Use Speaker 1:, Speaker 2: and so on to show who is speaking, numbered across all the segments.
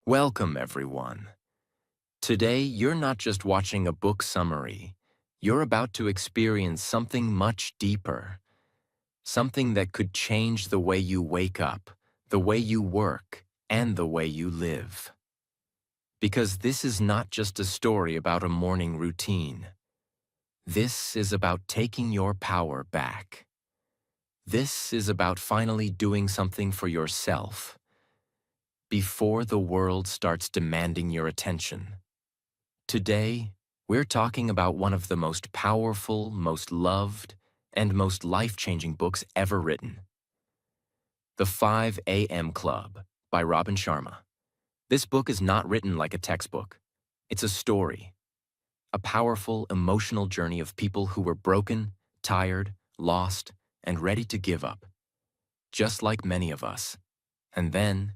Speaker 1: Welcome, everyone. Today, you're not just watching a book summary. You're about to experience something much deeper, something that could change the way you wake up, the way you work, and the way you live. Because this is not just a story about a morning routine. This is about taking your power back. This is about finally doing something for yourself before the world starts demanding your attention. Today, we're talking about one of the most powerful, most loved, and most life-changing books ever written. The 5 a.m. Club by Robin Sharma. This book is not written like a textbook. It's a story, a powerful, emotional journey of people who were broken, tired, lost, and ready to give up, just like many of us. And then,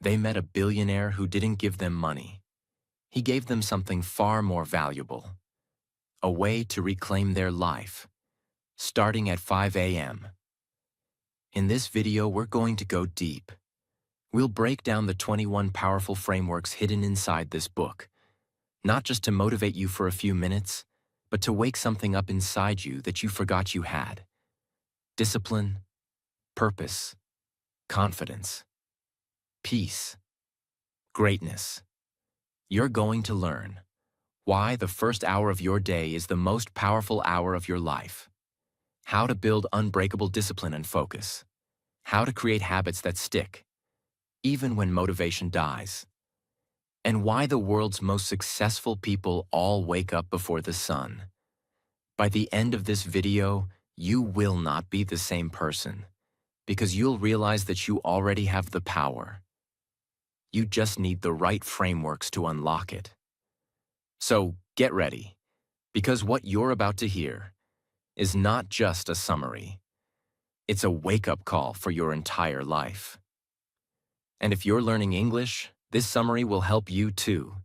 Speaker 1: they met a billionaire who didn't give them money. He gave them something far more valuable, a way to reclaim their life, starting at 5 a.m. In this video, we're going to go deep. We'll break down the 21 powerful frameworks hidden inside this book, not just to motivate you for a few minutes, but to wake something up inside you that you forgot you had. Discipline, purpose, confidence, peace, greatness. You're going to learn why the first hour of your day is the most powerful hour of your life, how to build unbreakable discipline and focus, how to create habits that stick, even when motivation dies, and why the world's most successful people all wake up before the sun. By the end of this video, you will not be the same person, because you'll realize that you already have the power. You just need the right frameworks to unlock it. So get ready, because what you're about to hear is not just a summary. It's a wake-up call for your entire life. And if you're learning English, this summary will help you too,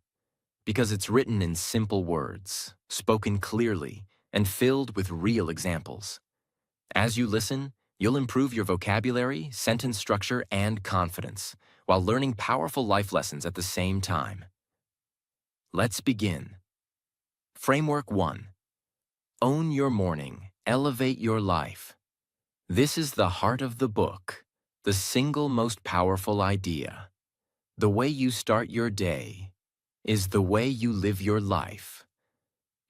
Speaker 1: because it's written in simple words, spoken clearly, and filled with real examples. As you listen, you'll improve your vocabulary, sentence structure, and confidence, while learning powerful life lessons at the same time. Let's begin. Framework 1. Own your morning. Elevate your life. This is the heart of the book, the single most powerful idea. The way you start your day is the way you live your life.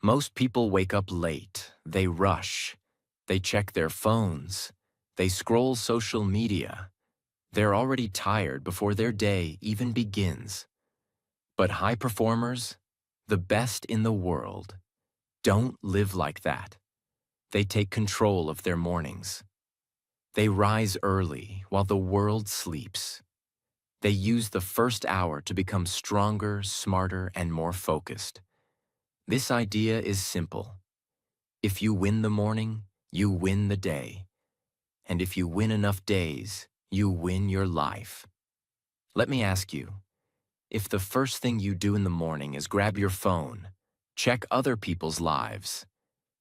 Speaker 1: Most people wake up late. They rush. They check their phones. They scroll social media. They're already tired before their day even begins. But high performers, the best in the world, don't live like that. They take control of their mornings. They rise early while the world sleeps. They use the first hour to become stronger, smarter, and more focused. This idea is simple. If you win the morning, you win the day. And if you win enough days, you win your life. Let me ask you, if the first thing you do in the morning is grab your phone, check other people's lives,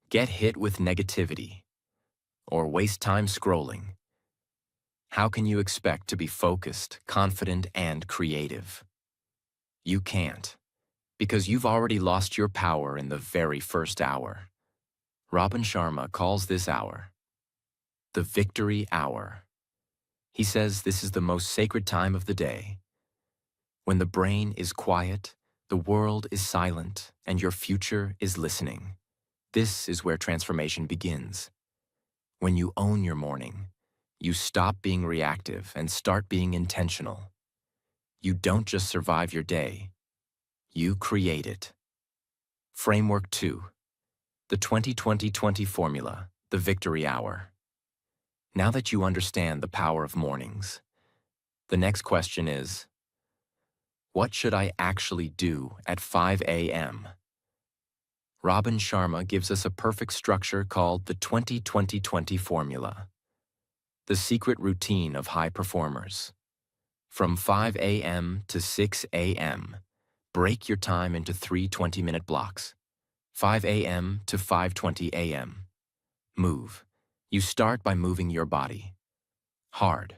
Speaker 1: get hit with negativity, or waste time scrolling, how can you expect to be focused, confident, and creative? You can't, because you've already lost your power in the very first hour. Robin Sharma calls this hour the victory hour. He says this is the most sacred time of the day. When the brain is quiet, the world is silent, and your future is listening. This is where transformation begins. When you own your morning, you stop being reactive and start being intentional. You don't just survive your day, you create it. Framework 2. The 20-20-20 formula, the victory hour. Now that you understand the power of mornings, the next question is, what should I actually do at 5 a.m.? Robin Sharma gives us a perfect structure called the 20-20-20 formula, the secret routine of high performers. From 5 a.m. to 6 a.m., break your time into 3 20-minute blocks. 5 a.m. to 5:20 a.m. Move. You start by moving your body. Hard.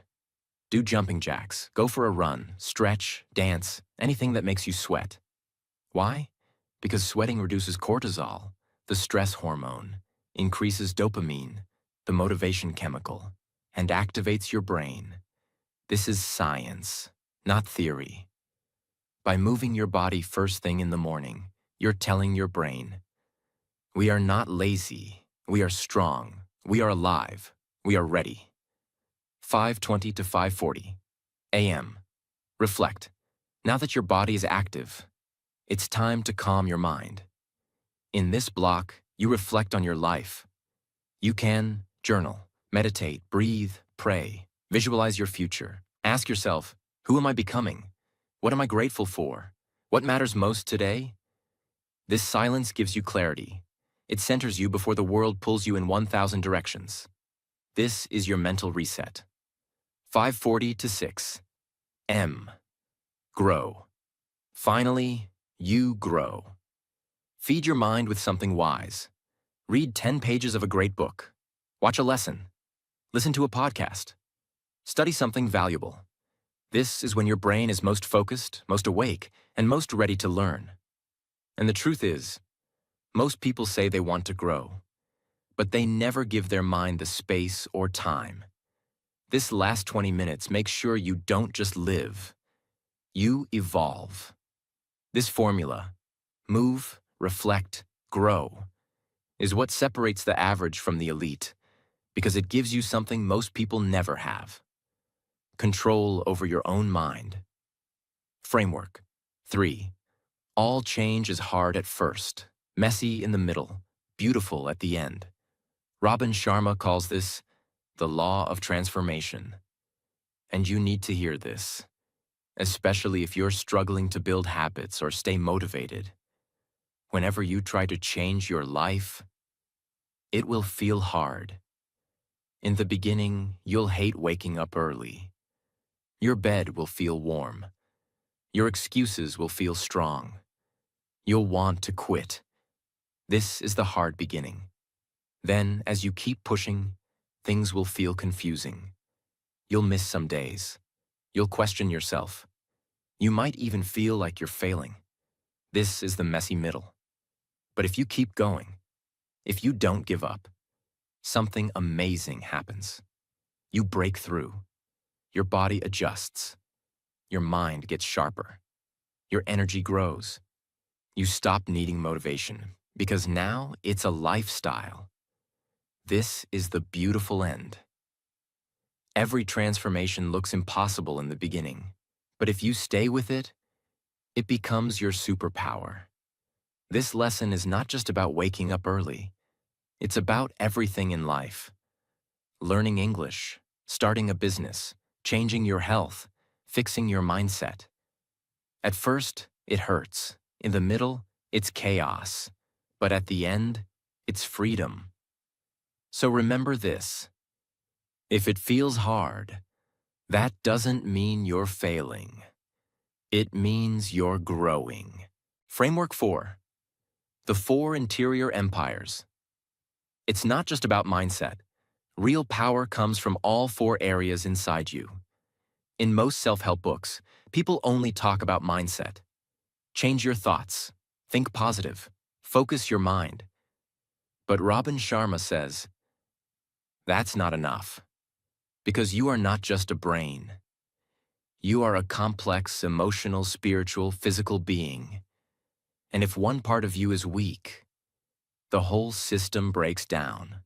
Speaker 1: Do jumping jacks, go for a run, stretch, dance, anything that makes you sweat. Why? Because sweating reduces cortisol, the stress hormone, increases dopamine, the motivation chemical, and activates your brain. This is science, not theory. By moving your body first thing in the morning, you're telling your brain, we are not lazy, we are strong, we are alive, we are ready. 5:20 to 5:40 a.m. Reflect. Now that your body is active, it's time to calm your mind. In this block, you reflect on your life. You can journal, meditate, breathe, pray, visualize your future. Ask yourself, who am I becoming? What am I grateful for? What matters most today? This silence gives you clarity. It centers you before the world pulls you in 1,000 directions. This is your mental reset. 5:40 to 6 M. Grow. Finally, you grow. Feed your mind with something wise. Read 10 pages of a great book. Watch a lesson. Listen to a podcast. Study something valuable. This is when your brain is most focused, most awake, and most ready to learn. And the truth is, most people say they want to grow, but they never give their mind the space or time. This last 20 minutes makes sure you don't just live. You evolve. This formula, move, reflect, grow, is what separates the average from the elite, because it gives you something most people never have: control over your own mind. Framework 3. All change is hard at first, messy in the middle, beautiful at the end. Robin Sharma calls this the law of transformation. And you need to hear this, especially if you're struggling to build habits or stay motivated. Whenever you try to change your life, it will feel hard. In the beginning, you'll hate waking up early. Your bed will feel warm. Your excuses will feel strong. You'll want to quit. This is the hard beginning. Then, as you keep pushing, things will feel confusing. You'll miss some days. You'll question yourself. You might even feel like you're failing. This is the messy middle. But if you keep going, if you don't give up, something amazing happens. You break through. Your body adjusts. Your mind gets sharper. Your energy grows. You stop needing motivation because now it's a lifestyle. This is the beautiful end. Every transformation looks impossible in the beginning, but if you stay with it, it becomes your superpower. This lesson is not just about waking up early. It's about everything in life. Learning English, starting a business, changing your health, fixing your mindset. At first, it hurts. In the middle, it's chaos. But at the end, it's freedom. So remember this. If it feels hard, that doesn't mean you're failing. It means you're growing. Framework 4. The 4 interior empires. It's not just about mindset. Real power comes from all 4 areas inside you. In most self-help books, people only talk about mindset. Change your thoughts. Think positive. Focus your mind. But Robin Sharma says, that's not enough. Because you are not just a brain. You are a complex, emotional, spiritual, physical being. And if one part of you is weak, the whole system breaks down.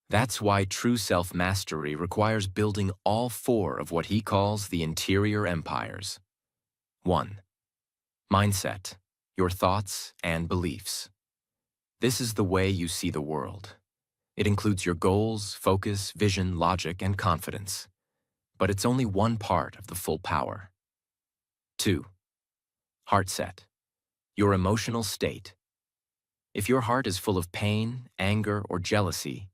Speaker 1: That's why true self-mastery requires building all 4 of what he calls the interior empires. 1. Mindset, your thoughts and beliefs. This is the way you see the world. It includes your goals, focus, vision, logic, and confidence. But it's only one part of the full power. 2. Heart set, your emotional state. If your heart is full of pain, anger, or jealousy,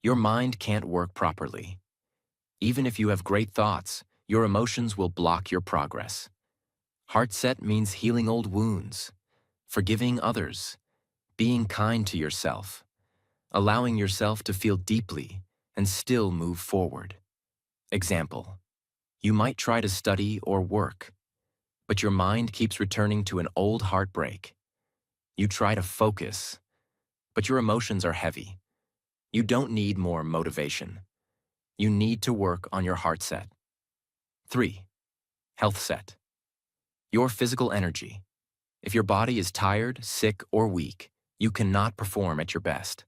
Speaker 1: your mind can't work properly. Even if you have great thoughts, your emotions will block your progress. Heart set means healing old wounds, forgiving others, being kind to yourself, allowing yourself to feel deeply and still move forward. Example: You might try to study or work, but your mind keeps returning to an old heartbreak. You try to focus, but your emotions are heavy. You don't need more motivation. You need to work on your heart set. 3. Health set. Your physical energy. If your body is tired, sick, or weak, you cannot perform at your best.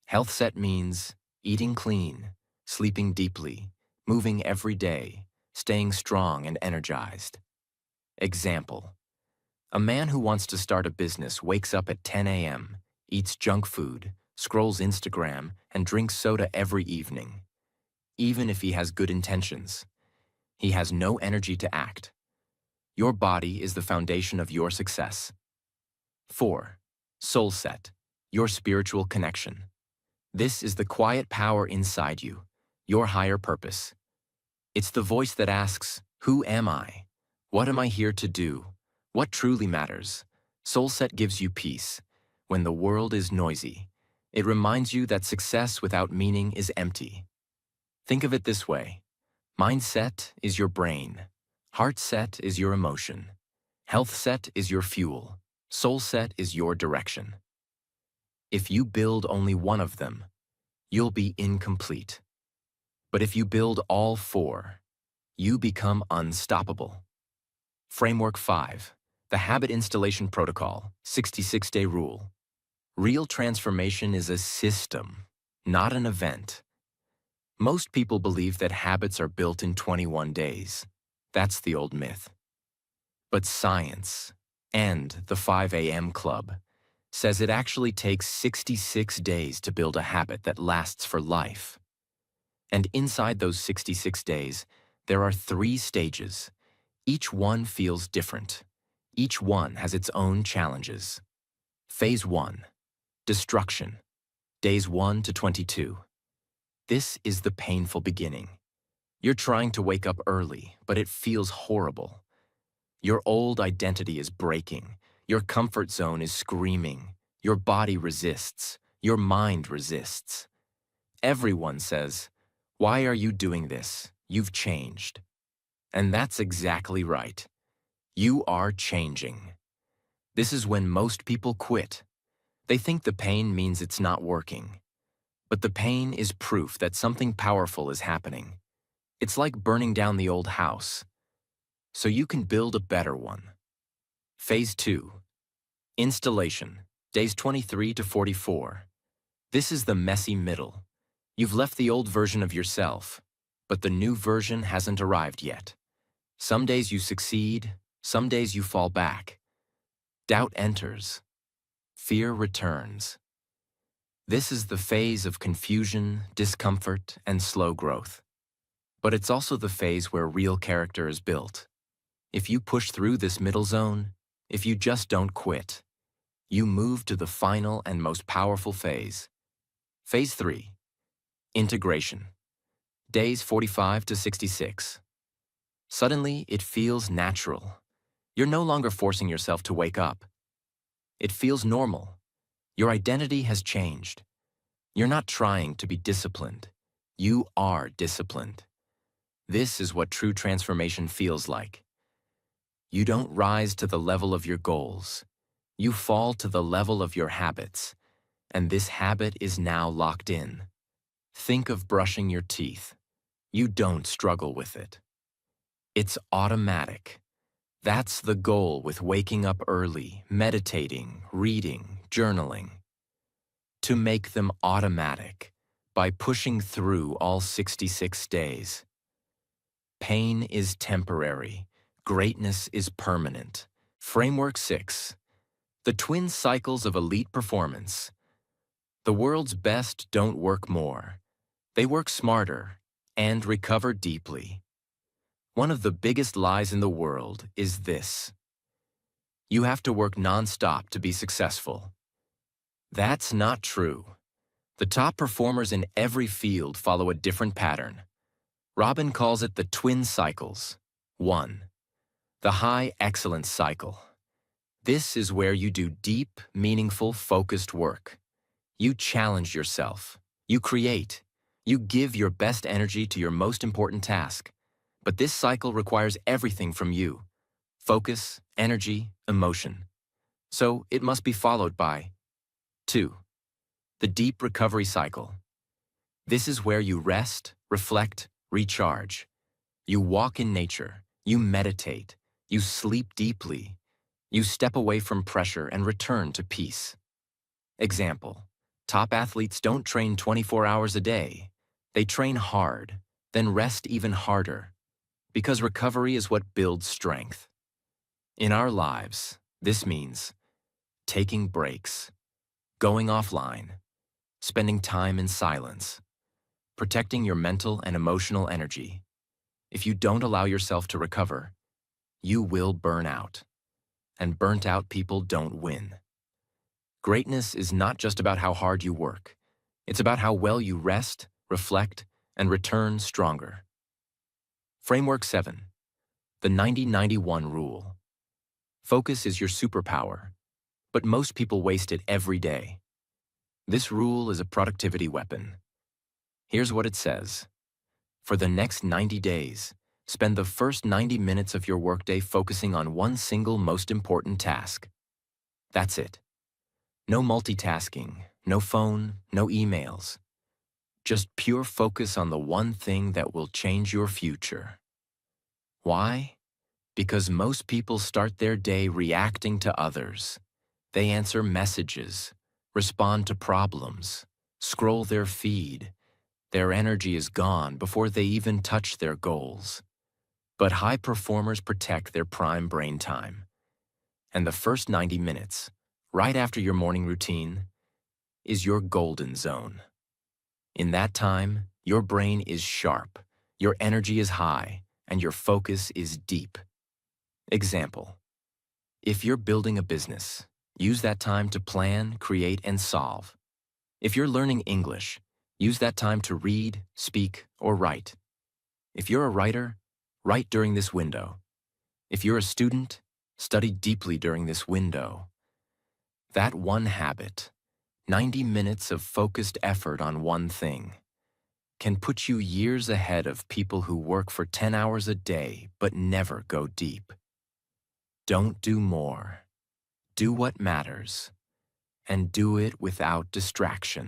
Speaker 1: Health set means eating clean, sleeping deeply, moving every day, staying strong and energized. Example: a man who wants to start a business wakes up at 10 a.m., eats junk food, scrolls Instagram, and drinks soda every evening. Even if he has good intentions, he has no energy to act. Your body is the foundation of your success. 4. Soul set. Your spiritual connection. This is the quiet power inside you, your higher purpose. It's the voice that asks, who am I? What am I here to do? What truly matters? Soul set gives you peace. When the world is noisy, it reminds you that success without meaning is empty. Think of it this way. Mindset is your brain. Heart set is your emotion. Health set is your fuel. Soul set is your direction. If you build only one of them, you'll be incomplete. But if you build all 4, you become unstoppable. Framework 5. The Habit Installation Protocol, 66-Day Rule. Real transformation is a system, not an event. Most people believe that habits are built in 21 days. That's the old myth. But science, and the 5 a.m. Club, says it actually takes 66 days to build a habit that lasts for life. And inside those 66 days, there are 3 stages. Each one feels different. Each one has its own challenges. Phase 1. Destruction. Days 1 to 22. This is the painful beginning. You're trying to wake up early, but it feels horrible. Your old identity is breaking. Your comfort zone is screaming. Your body resists. Your mind resists. Everyone says, "Why are you doing this? You've changed." And that's exactly right. You are changing. This is when most people quit. They think the pain means it's not working. But the pain is proof that something powerful is happening. It's like burning down the old house, so you can build a better one. Phase 2. Installation. Days 23 to 44. This is the messy middle. You've left the old version of yourself, but the new version hasn't arrived yet. Some days you succeed, some days you fall back. Doubt enters. Fear returns. This is the phase of confusion, discomfort, and slow growth. But it's also the phase where real character is built. If you push through this middle zone, if you just don't quit, you move to the final and most powerful phase. Phase 3. Integration. Days 45 to 66. Suddenly, it feels natural. You're no longer forcing yourself to wake up. It feels normal. Your identity has changed. You're not trying to be disciplined. You are disciplined. This is what true transformation feels like. You don't rise to the level of your goals. You fall to the level of your habits, and this habit is now locked in. Think of brushing your teeth. You don't struggle with it. It's automatic. That's the goal with waking up early, meditating, reading, journaling. To make them automatic by pushing through all 66 days. Pain is temporary. Greatness is permanent. Framework 6. The twin cycles of elite performance. The world's best don't work more. They work smarter and recover deeply. One of the biggest lies in the world is this: you have to work non-stop to be successful. That's not true. The top performers in every field follow a different pattern. Robin calls it the twin cycles. 1. The high excellence cycle. This is where you do deep, meaningful, focused work. You challenge yourself. You create. You give your best energy to your most important task. But this cycle requires everything from you: focus, energy, emotion. So it must be followed by 2. The deep recovery cycle. This is where you rest, reflect, recharge. You walk in nature, you meditate, you sleep deeply, you step away from pressure and return to peace. Example: top athletes don't train 24 hours a day. They train hard, then rest even harder, because recovery is what builds strength. In our lives, this means taking breaks, going offline, spending time in silence, protecting your mental and emotional energy. If you don't allow yourself to recover, you will burn out. And burnt out people don't win. Greatness is not just about how hard you work. It's about how well you rest, reflect, and return stronger. Framework 7. The 90-91 rule. Focus is your superpower, but most people waste it every day. This rule is a productivity weapon. Here's what it says. For the next 90 days, spend the first 90 minutes of your workday focusing on one single most important task. That's it. No multitasking, no phone, no emails. Just pure focus on the one thing that will change your future. Why? Because most people start their day reacting to others. They answer messages, respond to problems, scroll their feed. Their energy is gone before they even touch their goals. But high performers protect their prime brain time. And the first 90 minutes, right after your morning routine, is your golden zone. In that time, your brain is sharp, your energy is high, and your focus is deep. Example: if you're building a business, use that time to plan, create, and solve. If you're learning English, use that time to read, speak, or write. If you're a writer, write during this window. If you're a student, study deeply during this window. That one habit, 90 minutes of focused effort on one thing, can put you years ahead of people who work for 10 hours a day but never go deep. Don't do more. Do what matters, and do it without distraction.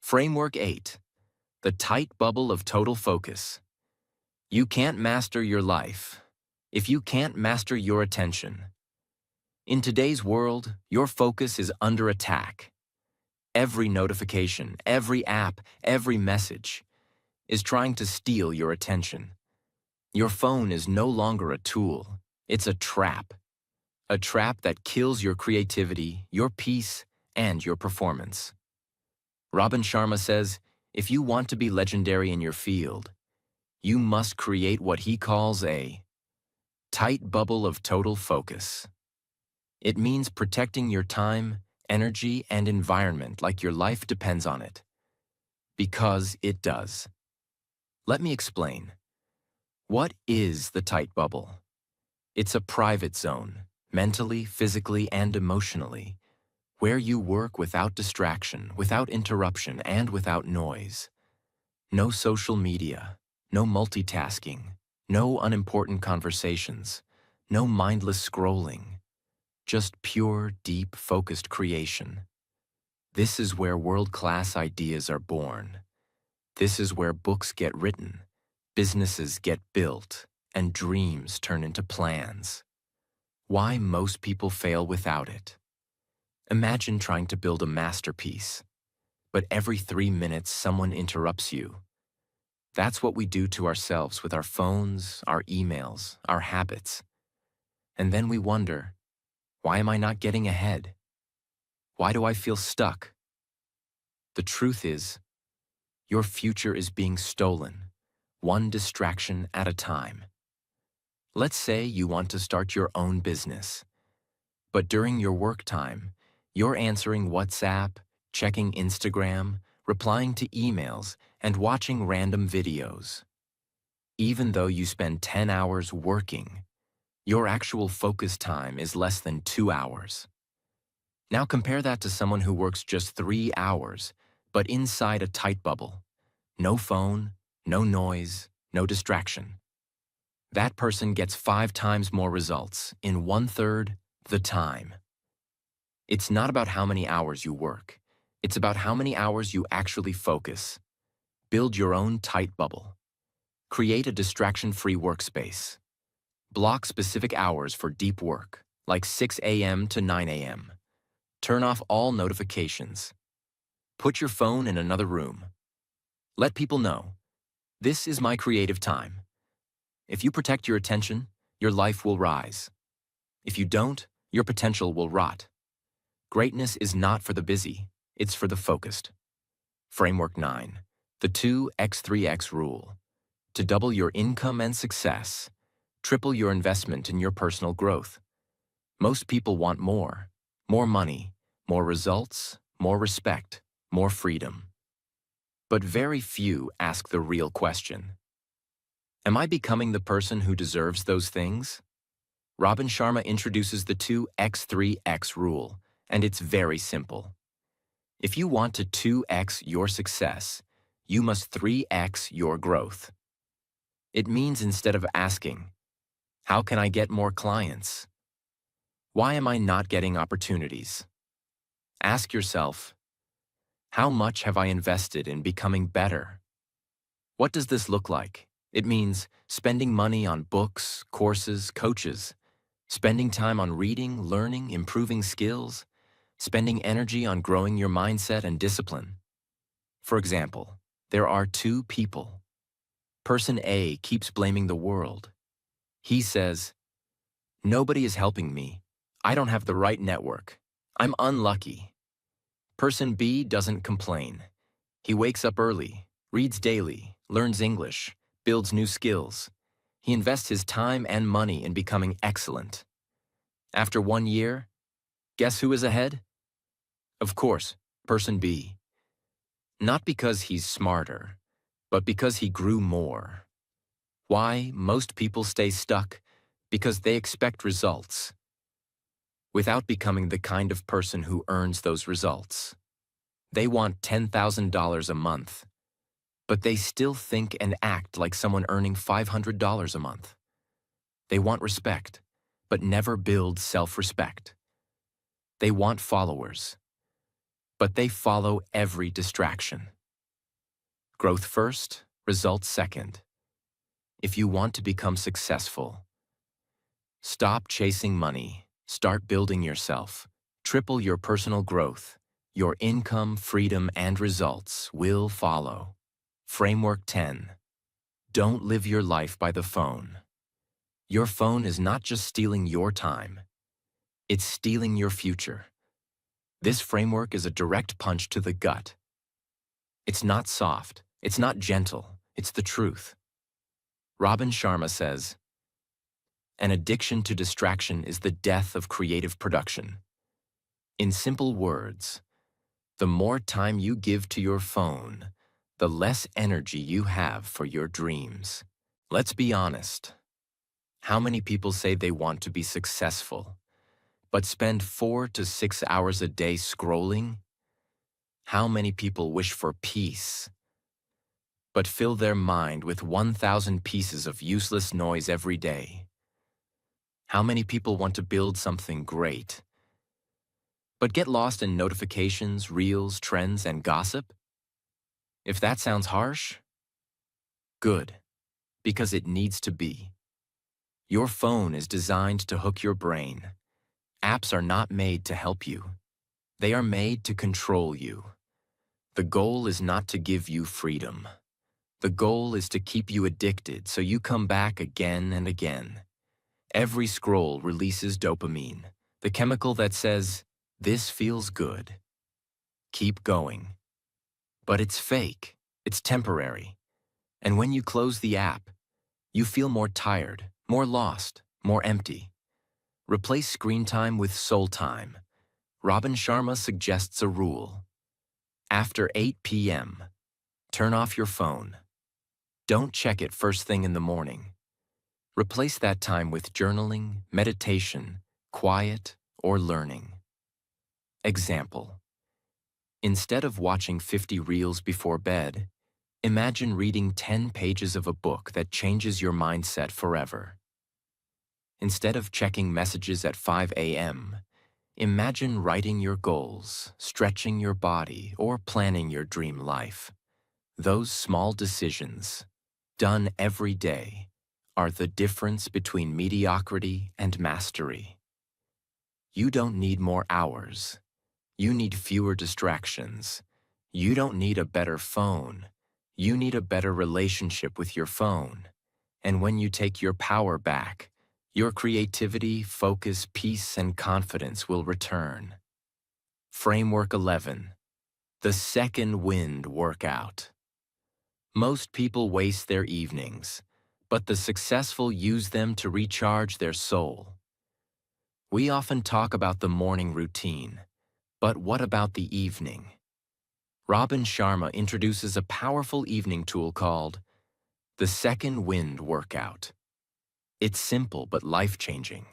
Speaker 1: Framework 8. The tight bubble of total focus. You can't master your life if you can't master your attention. In today's world, your focus is under attack. Every notification, every app, every message is trying to steal your attention. Your phone is no longer a tool, it's a trap. A trap that kills your creativity, your peace, and your performance. Robin Sharma says, if you want to be legendary in your field, you must create what he calls a tight bubble of total focus. It means protecting your time, energy, and environment like your life depends on it. Because it does. Let me explain. What is the tight bubble? It's a private zone, mentally, physically, and emotionally, where you work without distraction, without interruption, and without noise. No social media, no multitasking, no unimportant conversations, no mindless scrolling, just pure, deep, focused creation. This is where world-class ideas are born. This is where books get written, businesses get built, and dreams turn into plans. Why most people fail without it? Imagine trying to build a masterpiece, but every 3 minutes someone interrupts you. That's what we do to ourselves with our phones, our emails, our habits. And then we wonder, why am I not getting ahead? Why do I feel stuck? The truth is, your future is being stolen, one distraction at a time. Let's say you want to start your own business, but during your work time, you're answering WhatsApp, checking Instagram, replying to emails, and watching random videos. Even though you spend 10 hours working, your actual focus time is less than 2 hours. Now compare that to someone who works just 3 hours, but inside a tight bubble. No phone, no noise, no distraction. That person gets 5 times more results in 1/3 the time. It's not about how many hours you work. It's about how many hours you actually focus. Build your own tight bubble. Create a distraction-free workspace. Block specific hours for deep work, like 6 a.m. to 9 a.m. Turn off all notifications. Put your phone in another room. Let people know, this is my creative time. If you protect your attention, your life will rise. If you don't, your potential will rot. Greatness is not for the busy, it's for the focused. Framework 9. The 2x3x rule. To double your income and success, triple your investment in your personal growth. Most people want more. More money, more results, more respect, more freedom. But very few ask the real question. Am I becoming the person who deserves those things? Robin Sharma introduces the 2x3x rule, and it's very simple. If you want to 2x your success, you must 3x your growth. It means instead of asking, how can I get more clients? Why am I not getting opportunities? Ask yourself, how much have I invested in becoming better? What does this look like? It means spending money on books, courses, coaches, spending time on reading, learning, improving skills, spending energy on growing your mindset and discipline. For example, there are two people. Person A keeps blaming the world. He says, nobody is helping me. I don't have the right network. I'm unlucky. Person B doesn't complain. He wakes up early, reads daily, learns English, builds new skills. He invests his time and money in becoming excellent. After 1 year, guess who is ahead? Of course, person B. Not because he's smarter, but because he grew more. Why most people stay stuck? Because they expect results, without becoming the kind of person who earns those results. They want $10,000 a month, but they still think and act like someone earning $500 a month. They want respect, but never build self-respect. They want followers, but they follow every distraction. Growth first, results second. If you want to become successful, stop chasing money, start building yourself, triple your personal growth. Your income, freedom, and results will follow. Framework 10. Don't live your life by the phone. Your phone is not just stealing your time, it's stealing your future. This framework is a direct punch to the gut. It's not soft, it's not gentle, it's the truth. Robin Sharma says, an addiction to distraction is the death of creative production. In simple words, the more time you give to your phone, the less energy you have for your dreams. Let's be honest. How many people say they want to be successful, but spend 4 to 6 hours a day scrolling? How many people wish for peace, but fill their mind with 1,000 pieces of useless noise every day? How many people want to build something great, but get lost in notifications, reels, trends, and gossip? If that sounds harsh, good, because it needs to be. Your phone is designed to hook your brain. Apps are not made to help you. They are made to control you. The goal is not to give you freedom. The goal is to keep you addicted so you come back again and again. Every scroll releases dopamine, the chemical that says, this feels good. Keep going. But it's fake. It's temporary. And when you close the app, you feel more tired, more lost, more empty. Replace screen time with soul time. Robin Sharma suggests a rule. After 8 p.m., turn off your phone. Don't check it first thing in the morning. Replace that time with journaling, meditation, quiet, or learning. Example. Instead of watching 50 reels before bed, Imagine reading 10 pages of a book that changes your mindset forever. Instead of checking messages at 5 a.m., imagine writing your goals, stretching your body, or planning your dream life. Those small decisions, done every day, are the difference between mediocrity and mastery. You don't need more hours. You need fewer distractions. You don't need a better phone. You need a better relationship with your phone. And when you take your power back, your creativity, focus, peace, and confidence will return. Framework 11. The second wind workout. Most people waste their evenings, but the successful use them to recharge their soul. We often talk about the morning routine, but what about the evening? Robin Sharma introduces a powerful evening tool called the second wind workout. It's simple but life-changing.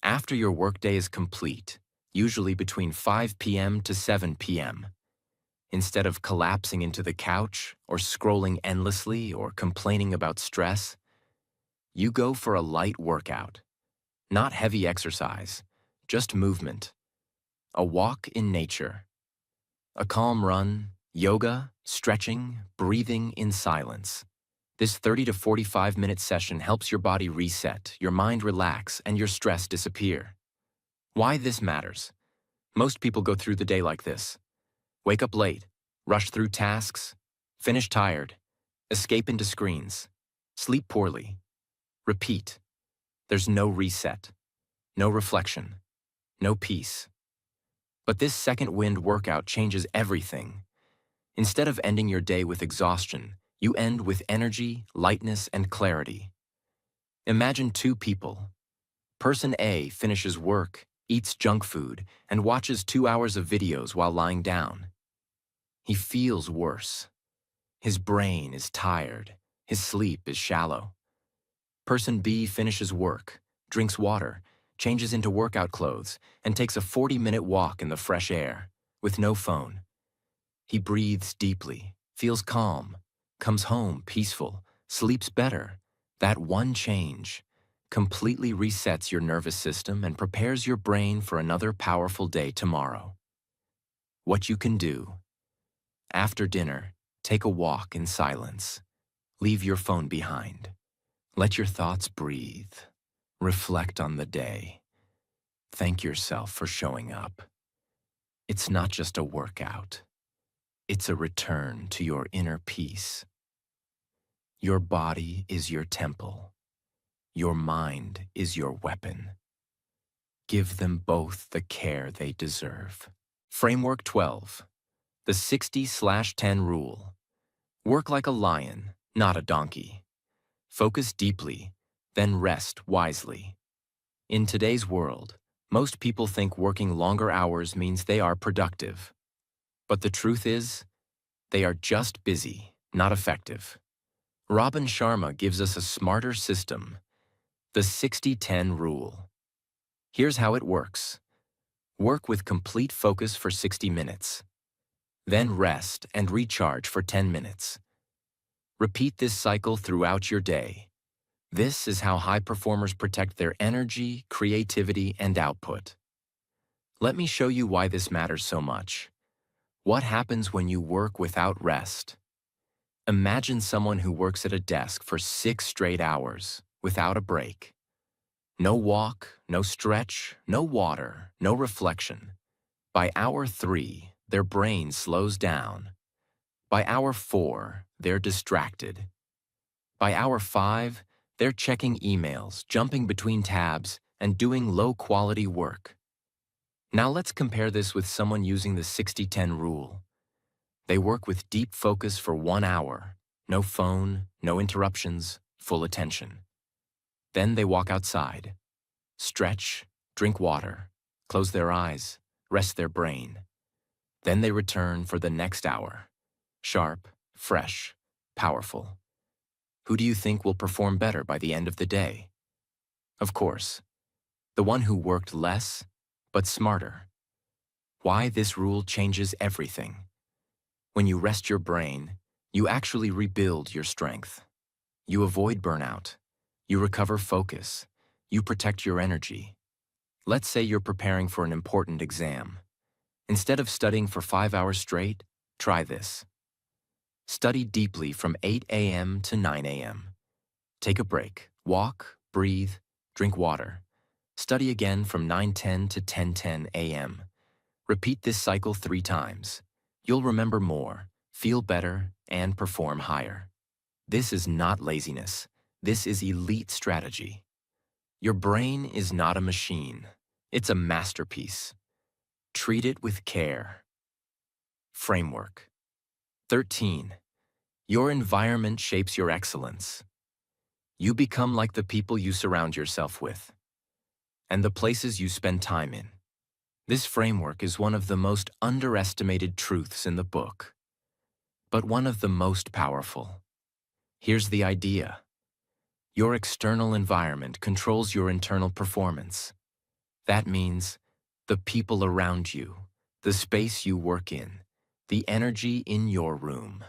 Speaker 1: After your workday is complete, usually between 5 p.m. to 7 p.m., instead of collapsing into the couch or scrolling endlessly or complaining about stress, you go for a light workout. Not heavy exercise, just movement. A walk in nature. A calm run, yoga, stretching, breathing in silence. This 30 to 45-minute session helps your body reset, your mind relax, and your stress disappear. Why this matters? Most people go through the day like this. Wake up late, rush through tasks, finish tired, escape into screens, sleep poorly, repeat. There's no reset, no reflection, no peace. But this second wind workout changes everything. Instead of ending your day with exhaustion, you end with energy, lightness, and clarity. Imagine two people. Person A finishes work, eats junk food, and watches 2 hours of videos while lying down. He feels worse. His brain is tired. His sleep is shallow. Person B finishes work, drinks water, changes into workout clothes, and takes a 40-minute walk in the fresh air, with no phone. He breathes deeply, feels calm, comes home peaceful, sleeps better. That one change completely resets your nervous system and prepares your brain for another powerful day tomorrow. What you can do. After dinner, take a walk in silence. Leave your phone behind. Let your thoughts breathe. Reflect on the day. Thank yourself for showing up. It's not just a workout. It's a return to your inner peace. Your body is your temple. Your mind is your weapon. Give them both the care they deserve. Framework 12. The 60/10 rule. Work like a lion, not a donkey. Focus deeply, then rest wisely. In today's world, most people think working longer hours means they are productive. But the truth is, they are just busy, not effective. Robin Sharma gives us a smarter system, the 60/10 rule. Here's how it works. Work with complete focus for 60 minutes. Then rest and recharge for 10 minutes. Repeat this cycle throughout your day. This is how high performers protect their energy, creativity, and output. Let me show you why this matters so much. What happens when you work without rest? Imagine someone who works at a desk for 6 straight hours, without a break. No walk, no stretch, no water, no reflection. By hour 3, their brain slows down. By hour 4, they're distracted. By hour 5, they're checking emails, jumping between tabs, and doing low-quality work. Now let's compare this with someone using the 60/10 rule. They work with deep focus for 1 hour. No phone, no interruptions, full attention. Then they walk outside. Stretch, drink water, close their eyes, rest their brain. Then they return for the next hour. Sharp, fresh, powerful. Who do you think will perform better by the end of the day? Of course, the one who worked less, but smarter. Why this rule changes everything. When you rest your brain, You actually rebuild your strength. You avoid burnout. You recover focus. You protect your energy. Let's say you're preparing for an important exam. Instead of studying for 5 hours straight, try this. Study deeply from 8 a.m. to 9 a.m. Take a break, walk, breathe, drink water. Study again from 9:10 to 10:10 a.m. Repeat this cycle 3 times. You'll remember more, feel better, and perform higher. This is not laziness. This is elite strategy. Your brain is not a machine. It's a masterpiece. Treat it with care. Framework. 13. Your environment shapes your excellence. You become like the people you surround yourself with and the places you spend time in. This framework is one of the most underestimated truths in the book, but one of the most powerful. Here's the idea. Your external environment controls your internal performance. That means the people around you, the space you work in, the energy in your room,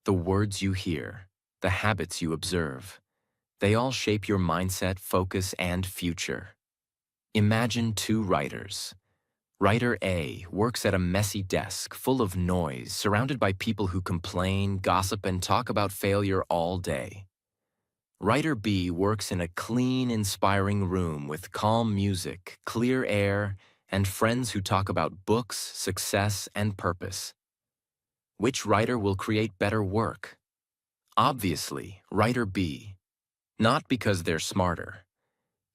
Speaker 1: the words you hear, the habits you observe. They all shape your mindset, focus, and future. Imagine two writers. Writer A works at a messy desk full of noise, surrounded by people who complain, gossip, and talk about failure all day. Writer B works in a clean, inspiring room with calm music, clear air, and friends who talk about books, success, and purpose. Which writer will create better work? Obviously, writer B. Not because they're smarter,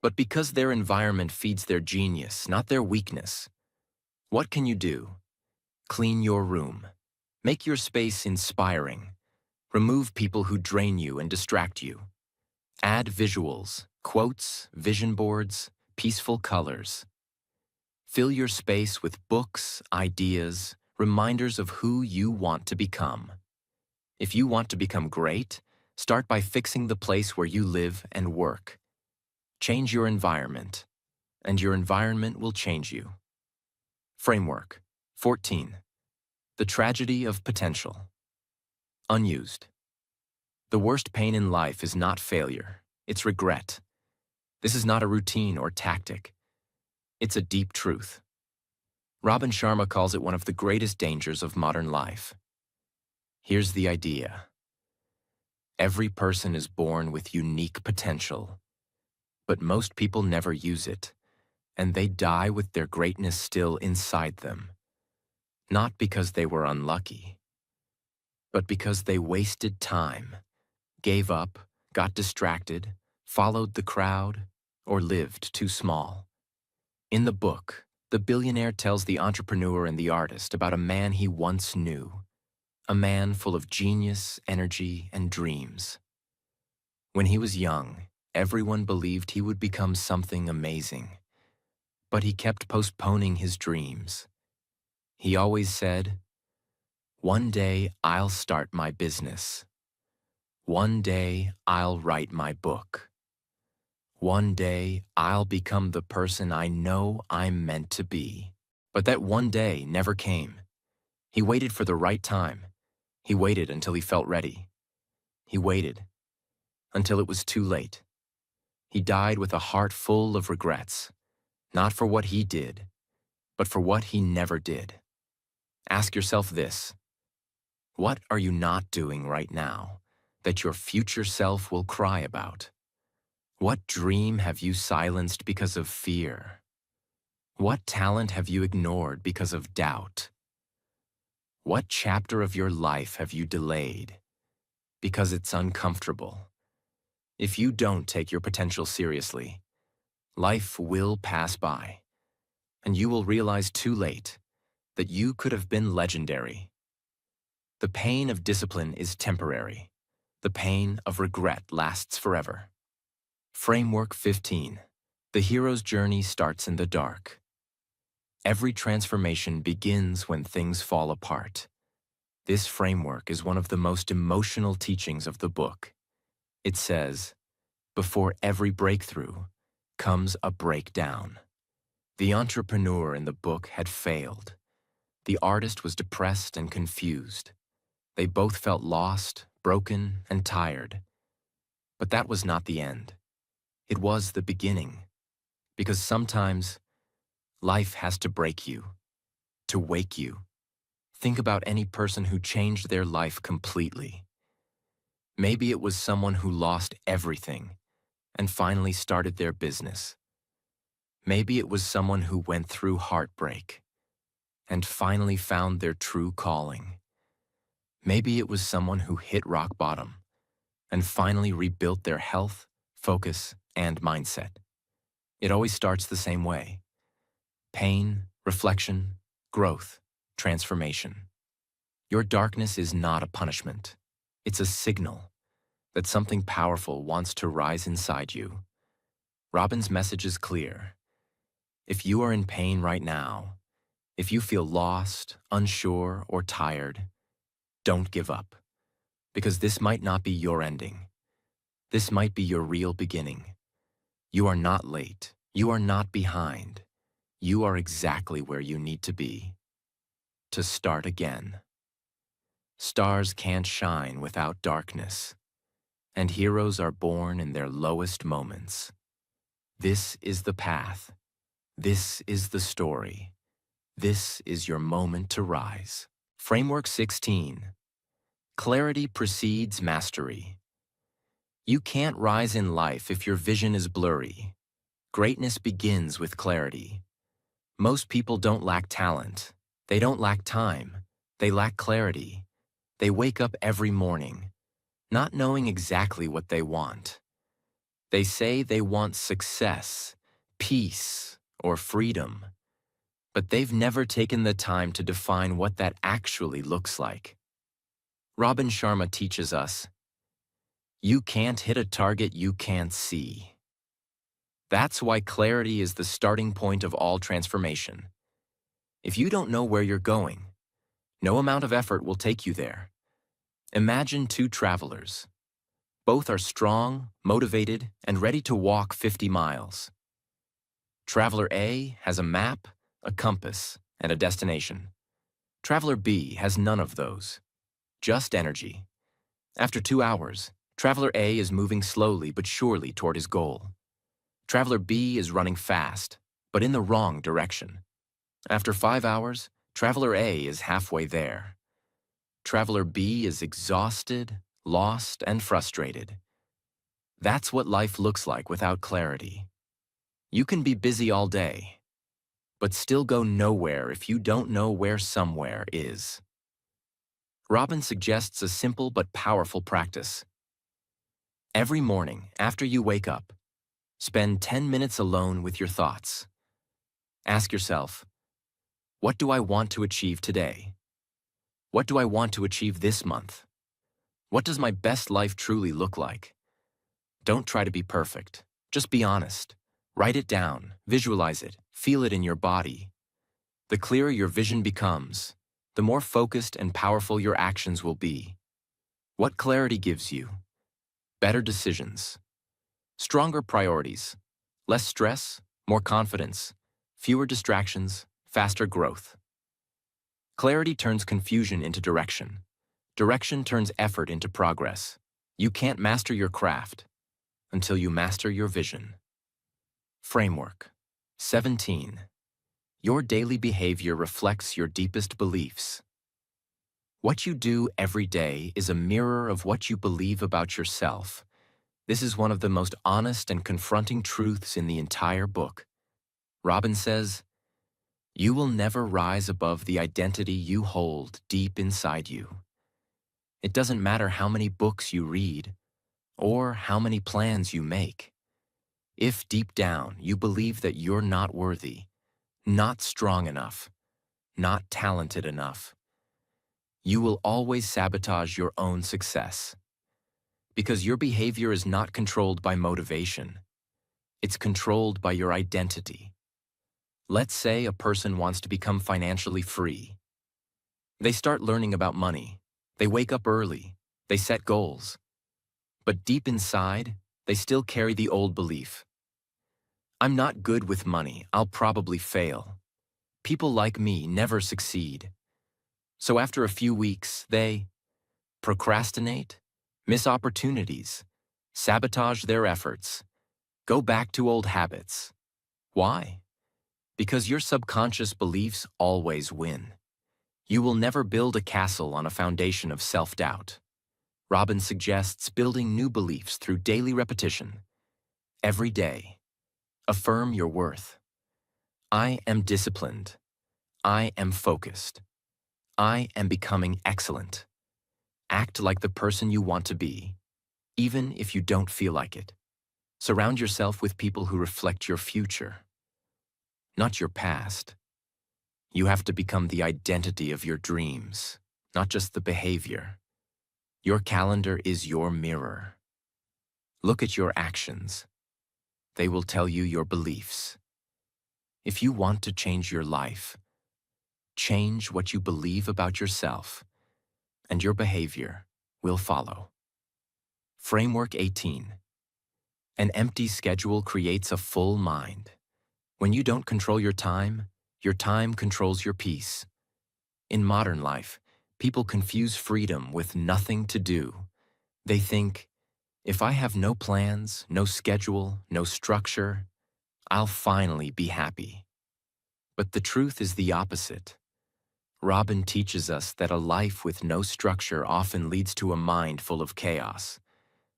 Speaker 1: but because their environment feeds their genius, not their weakness. What can you do? Clean your room. Make your space inspiring. Remove people who drain you and distract you. Add visuals, quotes, vision boards, peaceful colors. Fill your space with books, ideas, reminders of who you want to become. If you want to become great, start by fixing the place where you live and work. Change your environment, and your environment will change you. Framework. 14. The tragedy of potential. Unused. The worst pain in life is not failure, it's regret. This is not a routine or tactic. It's a deep truth. Robin Sharma calls it one of the greatest dangers of modern life. Here's the idea. Every person is born with unique potential, but most people never use it, and they die with their greatness still inside them. Not because they were unlucky, but because they wasted time, gave up, got distracted, followed the crowd, or lived too small. In the book, the billionaire tells the entrepreneur and the artist about a man he once knew, a man full of genius, energy, and dreams. When he was young, everyone believed he would become something amazing, but he kept postponing his dreams. He always said, "One day I'll start my business. One day I'll write my book. One day I'll become the person I know I'm meant to be." But that one day never came. He waited for the right time. He waited until he felt ready. He waited until it was too late. He died with a heart full of regrets, not for what he did, but for what he never did. Ask yourself this. What are you not doing right now that your future self will cry about? What dream have you silenced because of fear? What talent have you ignored because of doubt? What chapter of your life have you delayed because it's uncomfortable? If you don't take your potential seriously, life will pass by, and you will realize too late that you could have been legendary. The pain of discipline is temporary. The pain of regret lasts forever. Framework 15. The hero's journey starts in the dark. Every transformation begins when things fall apart. This framework is one of the most emotional teachings of the book. It says, before every breakthrough comes a breakdown. The entrepreneur in the book had failed. The artist was depressed and confused. They both felt lost, broken, and tired. But that was not the end. It was the beginning. Because sometimes life has to break you, to wake you. Think about any person who changed their life completely. Maybe it was someone who lost everything and finally started their business. Maybe it was someone who went through heartbreak and finally found their true calling. Maybe it was someone who hit rock bottom and finally rebuilt their health, focus, and mindset. It always starts the same way. Pain, reflection, growth, transformation. Your darkness is not a punishment. It's a signal that something powerful wants to rise inside you. Robin's message is clear. If you are in pain right now, if you feel lost, unsure, or tired, don't give up. Because this might not be your ending. This might be your real beginning. You are not late. You are not behind. You are exactly where you need to be. To start again. Stars can't shine without darkness, and heroes are born in their lowest moments. This is the path. This is the story. This is your moment to rise. Framework 16. Clarity precedes mastery. You can't rise in life if your vision is blurry. Greatness begins with clarity. Most people don't lack talent. They don't lack time. They lack clarity. They wake up every morning, not knowing exactly what they want. They say they want success, peace, or freedom, but they've never taken the time to define what that actually looks like. Robin Sharma teaches us, you can't hit a target you can't see. That's why clarity is the starting point of all transformation. If you don't know where you're going, no amount of effort will take you there. Imagine two travelers. Both are strong, motivated, and ready to walk 50 miles. Traveler A has a map, a compass, and a destination. Traveler B has none of those, just energy. After 2 hours, Traveler A is moving slowly but surely toward his goal. Traveler B is running fast, but in the wrong direction. After 5 hours, Traveler A is halfway there. Traveler B is exhausted, lost, and frustrated. That's what life looks like without clarity. You can be busy all day, but still go nowhere if you don't know where somewhere is. Robin suggests a simple but powerful practice. Every morning, after you wake up, spend 10 minutes alone with your thoughts. Ask yourself, what do I want to achieve today? What do I want to achieve this month? What does my best life truly look like? Don't try to be perfect. Just be honest. Write it down, visualize it, feel it in your body. The clearer your vision becomes, the more focused and powerful your actions will be. What clarity gives you? Better decisions, stronger priorities, less stress, more confidence, fewer distractions, faster growth. Clarity turns confusion into direction. Direction turns effort into progress. You can't master your craft until you master your vision. Framework 17. Your daily behavior reflects your deepest beliefs. What you do every day is a mirror of what you believe about yourself. This is one of the most honest and confronting truths in the entire book. Robin says, you will never rise above the identity you hold deep inside you. It doesn't matter how many books you read or how many plans you make. If deep down you believe that you're not worthy, not strong enough, not talented enough, you will always sabotage your own success. Because your behavior is not controlled by motivation. It's controlled by your identity. Let's say a person wants to become financially free. They start learning about money. They wake up early. They set goals. But deep inside, they still carry the old belief. I'm not good with money. I'll probably fail. People like me never succeed. So after a few weeks, they procrastinate, miss opportunities, sabotage their efforts, go back to old habits. Why? Because your subconscious beliefs always win. You will never build a castle on a foundation of self-doubt. Robin suggests building new beliefs through daily repetition. Every day, affirm your worth. I am disciplined. I am focused. I am becoming excellent. Act like the person you want to be, even if you don't feel like it. Surround yourself with people who reflect your future, not your past. You have to become the identity of your dreams, not just the behavior. Your calendar is your mirror. Look at your actions. They will tell you your beliefs. If you want to change your life, change what you believe about yourself, and your behavior will follow. Framework 18. An empty schedule creates a full mind. When you don't control your time controls your peace. In modern life, people confuse freedom with nothing to do. They think, if I have no plans, no schedule, no structure, I'll finally be happy. But the truth is the opposite. Robin teaches us that a life with no structure often leads to a mind full of chaos.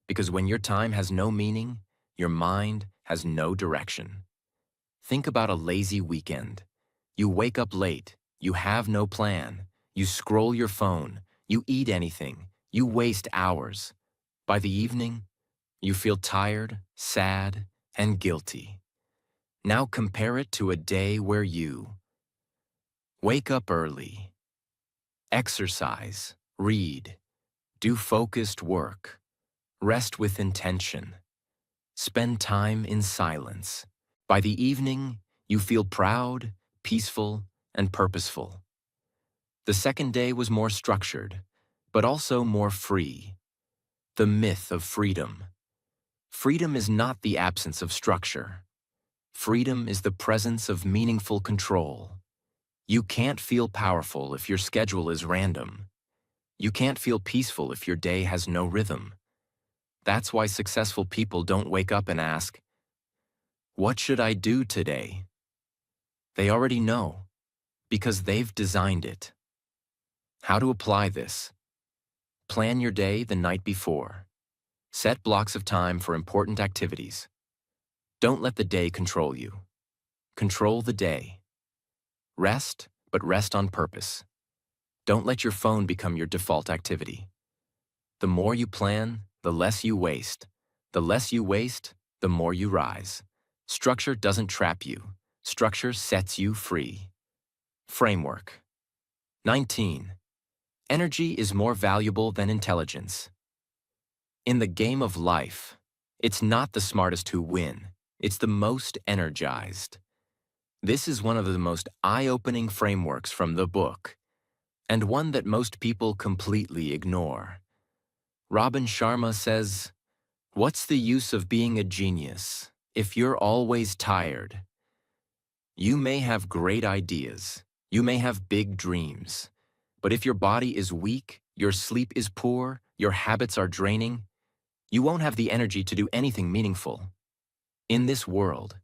Speaker 1: Because when your time has no meaning, your mind has no direction. Think about a lazy weekend. You wake up late, you have no plan, you scroll your phone, you eat anything, you waste hours. By the evening, you feel tired, sad, and guilty. Now compare it to a day where you wake up early, exercise, read, do focused work, rest with intention, spend time in silence. By the evening, you feel proud, peaceful, and purposeful. The second day was more structured, but also more free. The myth of freedom. Freedom is not the absence of structure. Freedom is the presence of meaningful control. You can't feel powerful if your schedule is random. You can't feel peaceful if your day has no rhythm. That's why successful people don't wake up and ask, "What should I do today?" They already know, because they've designed it. How to apply this? Plan your day the night before. Set blocks of time for important activities. Don't let the day control you. Control the day. Rest, but rest on purpose. Don't let your phone become your default activity. The more you plan, the less you waste. The less you waste, the more you rise. Structure doesn't trap you. Structure sets you free. Framework 19. Energy is more valuable than intelligence. In the game of life, it's not the smartest who win, it's the most energized. This is one of the most eye-opening frameworks from the book, and one that most people completely ignore. Robin Sharma says, "What's the use of being a genius if you're always tired? You may have great ideas, you may have big dreams, but if your body is weak, your sleep is poor, your habits are draining, you won't have the energy to do anything meaningful." In this world,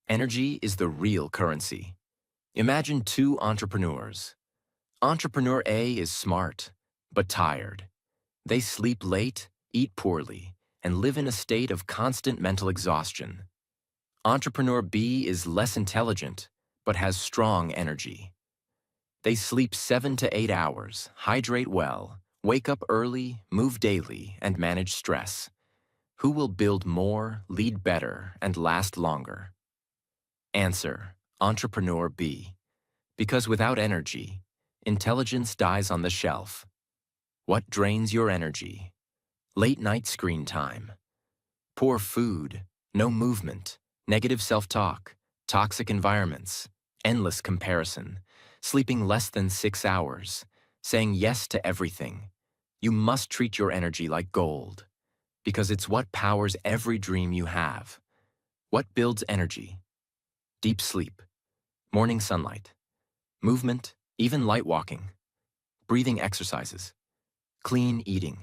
Speaker 1: energy is the real currency. Imagine two entrepreneurs. Entrepreneur A is smart, but tired. They sleep late, eat poorly, and live in a state of constant mental exhaustion. Entrepreneur B is less intelligent, but has strong energy. They sleep 7 to 8 hours, hydrate well, wake up early, move daily, and manage stress. Who will build more, lead better, and last longer? Answer: Entrepreneur B. Because without energy, intelligence dies on the shelf. What drains your energy? Late night screen time, poor food, no movement, negative self-talk, toxic environments, endless comparison, sleeping less than 6 hours, saying yes to everything. You must treat your energy like gold, because it's what powers every dream you have. What builds energy? Deep sleep, morning sunlight, movement, even light walking, breathing exercises, clean eating,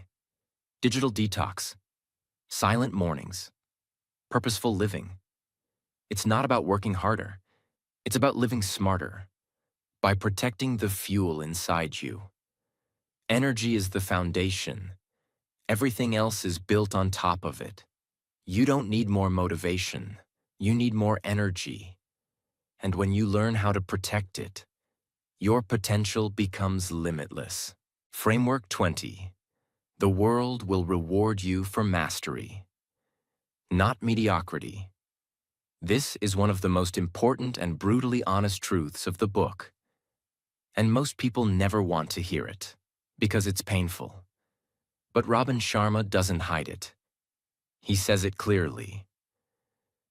Speaker 1: digital detox, silent mornings, purposeful living. It's not about working harder. It's about living smarter by protecting the fuel inside you. Energy is the foundation. Everything else is built on top of it. You don't need more motivation. You need more energy. And when you learn how to protect it, your potential becomes limitless. Framework 20. The world will reward you for mastery, not mediocrity. This is one of the most important and brutally honest truths of the book. And most people never want to hear it, because it's painful. But Robin Sharma doesn't hide it. He says it clearly.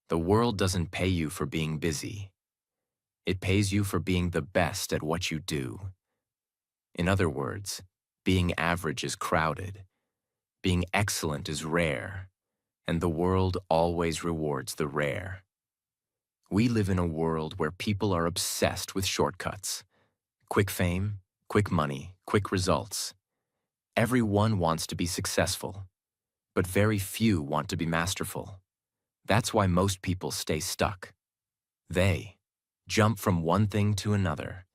Speaker 1: The world doesn't pay you for being busy. It pays you for being the best at what you do. In other words, being average is crowded. Being excellent is rare. And the world always rewards the rare. We live in a world where people are obsessed with shortcuts. Quick fame, quick money, quick results. Everyone wants to be successful, but very few want to be masterful. That's why most people stay stuck. They jump from one thing to another,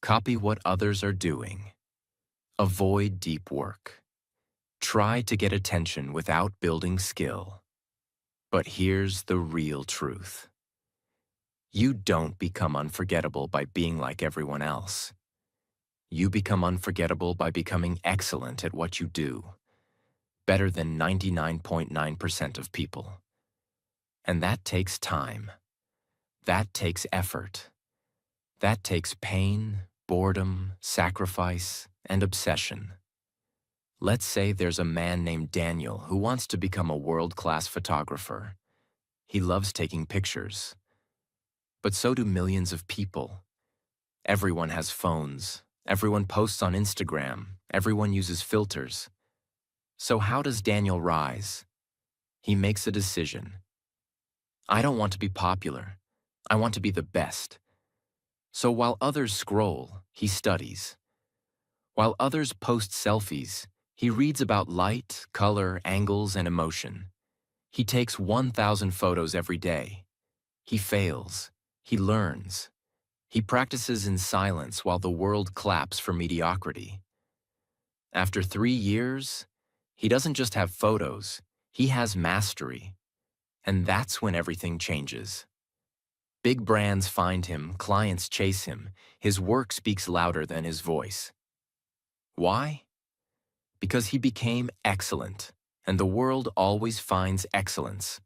Speaker 1: copy what others are doing, avoid deep work, try to get attention without building skill. But here's the real truth. You don't become unforgettable by being like everyone else. You become unforgettable by becoming excellent at what you do, better than 99.9% of people. And that takes time. That takes effort. That takes pain, boredom, sacrifice, and obsession. Let's say there's a man named Daniel who wants to become a world-class photographer. He loves taking pictures. But so do millions of people. Everyone has phones. Everyone posts on Instagram. Everyone uses filters. So how does Daniel rise? He makes a decision. I don't want to be popular. I want to be the best. So while others scroll, he studies. While others post selfies, he reads about light, color, angles, and emotion. He takes 1,000 photos every day. He fails. He learns. He practices in silence while the world claps for mediocrity. After 3 years, he doesn't just have photos, he has mastery. And that's when everything changes. Big brands find him, clients chase him, his work speaks louder than his voice. Why? Because he became excellent, and the world always finds excellence.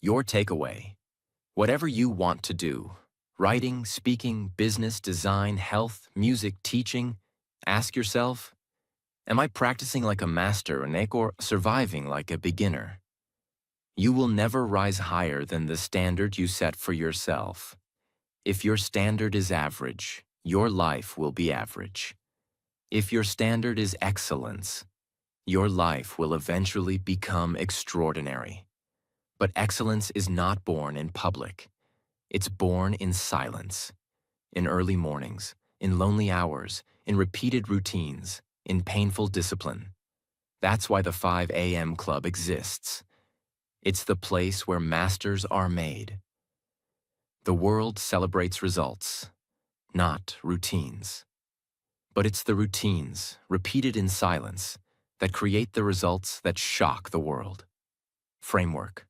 Speaker 1: Your takeaway: whatever you want to do, writing, speaking, business, design, health, music, teaching, ask yourself, am I practicing like a master or surviving like a beginner? You will never rise higher than the standard you set for yourself. If your standard is average, your life will be average. If your standard is excellence, your life will eventually become extraordinary. But excellence is not born in public. It's born in silence, in early mornings, in lonely hours, in repeated routines, in painful discipline. That's why the 5 a.m. Club exists. It's the place where masters are made. The world celebrates results, not routines. But it's the routines, repeated in silence, that create the results that shock the world. Framework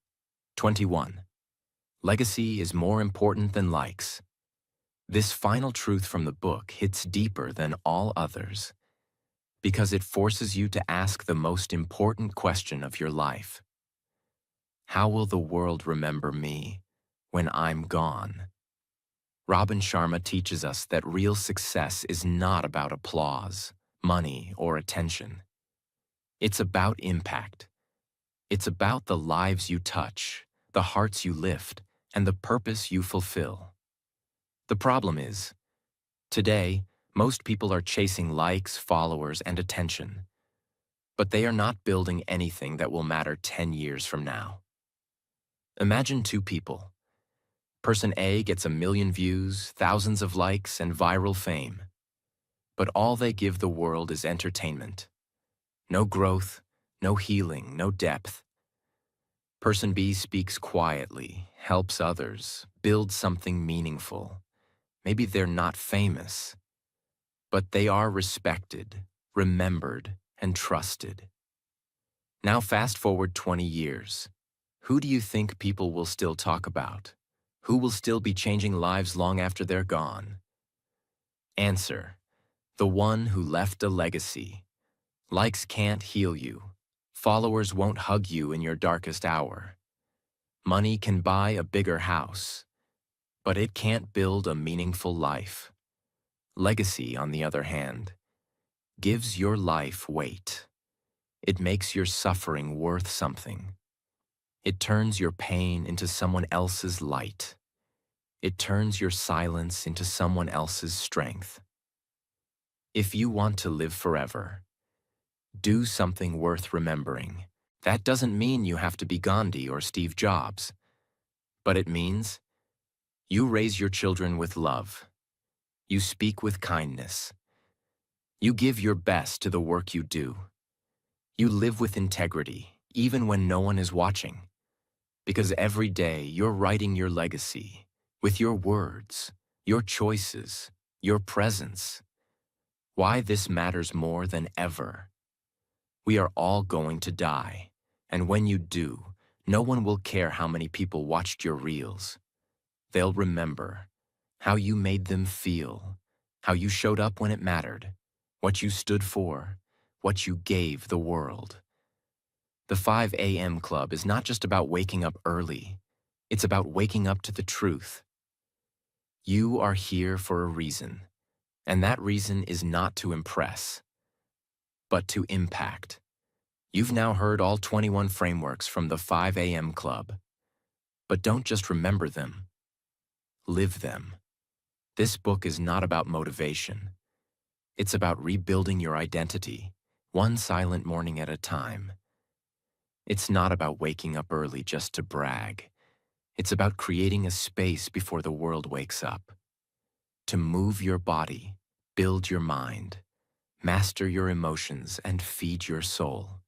Speaker 1: 21. Legacy is more important than likes. This final truth from the book hits deeper than all others because it forces you to ask the most important question of your life. How will the world remember me when I'm gone? Robin Sharma teaches us that real success is not about applause, money, or attention. It's about impact. It's about the lives you touch, the hearts you lift, and the purpose you fulfill. The problem is, today, most people are chasing likes, followers, and attention. But they are not building anything that will matter 10 years from now. Imagine 2 people. Person A gets 1 million views, thousands of likes, and viral fame. But all they give the world is entertainment. No growth, no healing, no depth. Person B speaks quietly, helps others, builds something meaningful. Maybe they're not famous, but they are respected, remembered, and trusted. Now fast forward 20 years. Who do you think people will still talk about? Who will still be changing lives long after they're gone? Answer: the one who left a legacy. Likes can't heal you. Followers won't hug you in your darkest hour. Money can buy a bigger house, but it can't build a meaningful life. Legacy, on the other hand, gives your life weight. It makes your suffering worth something. It turns your pain into someone else's light. It turns your silence into someone else's strength. If you want to live forever, do something worth remembering. That doesn't mean you have to be Gandhi or Steve Jobs, but it means you raise your children with love. You speak with kindness. You give your best to the work you do. You live with integrity, even when no one is watching. Because every day you're writing your legacy with your words, your choices, your presence. Why this matters more than ever. We are all going to die, and when you do, no one will care how many people watched your reels. They'll remember how you made them feel, how you showed up when it mattered, what you stood for, what you gave the world. The 5 a.m. Club is not just about waking up early. It's about waking up to the truth. You are here for a reason, and that reason is not to impress, but to impact. You've now heard all 21 frameworks from the 5 a.m. Club. But don't just remember them. Live them. This book is not about motivation. It's about rebuilding your identity, one silent morning at a time. It's not about waking up early just to brag. It's about creating a space before the world wakes up. To move your body, build your mind, master your emotions, and feed your soul.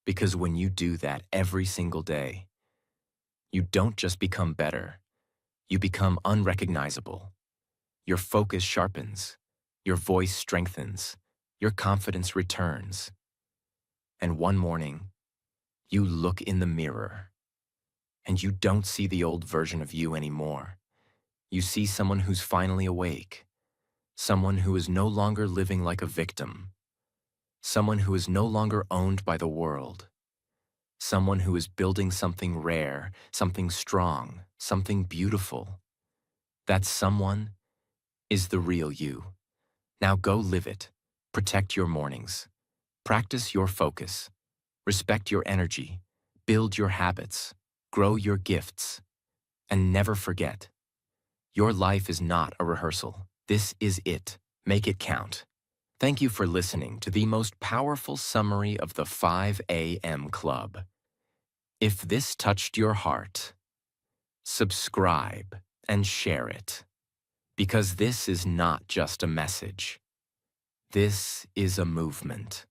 Speaker 1: Because when you do that every single day, you don't just become better, you become unrecognizable. Your focus sharpens, your voice strengthens, your confidence returns. And one morning, you look in the mirror, and you don't see the old version of you anymore. You see someone who's finally awake, someone who is no longer living like a victim, someone who is no longer owned by the world, someone who is building something rare, something strong, something beautiful. That someone is the real you. Now go live it. Protect your mornings. Practice your focus. Respect your energy. Build your habits. Grow your gifts. And never forget, your life is not a rehearsal. This is it. Make it count. Thank you for listening to the most powerful summary of the 5 a.m. Club. If this touched your heart, subscribe and share it. Because this is not just a message. This is a movement.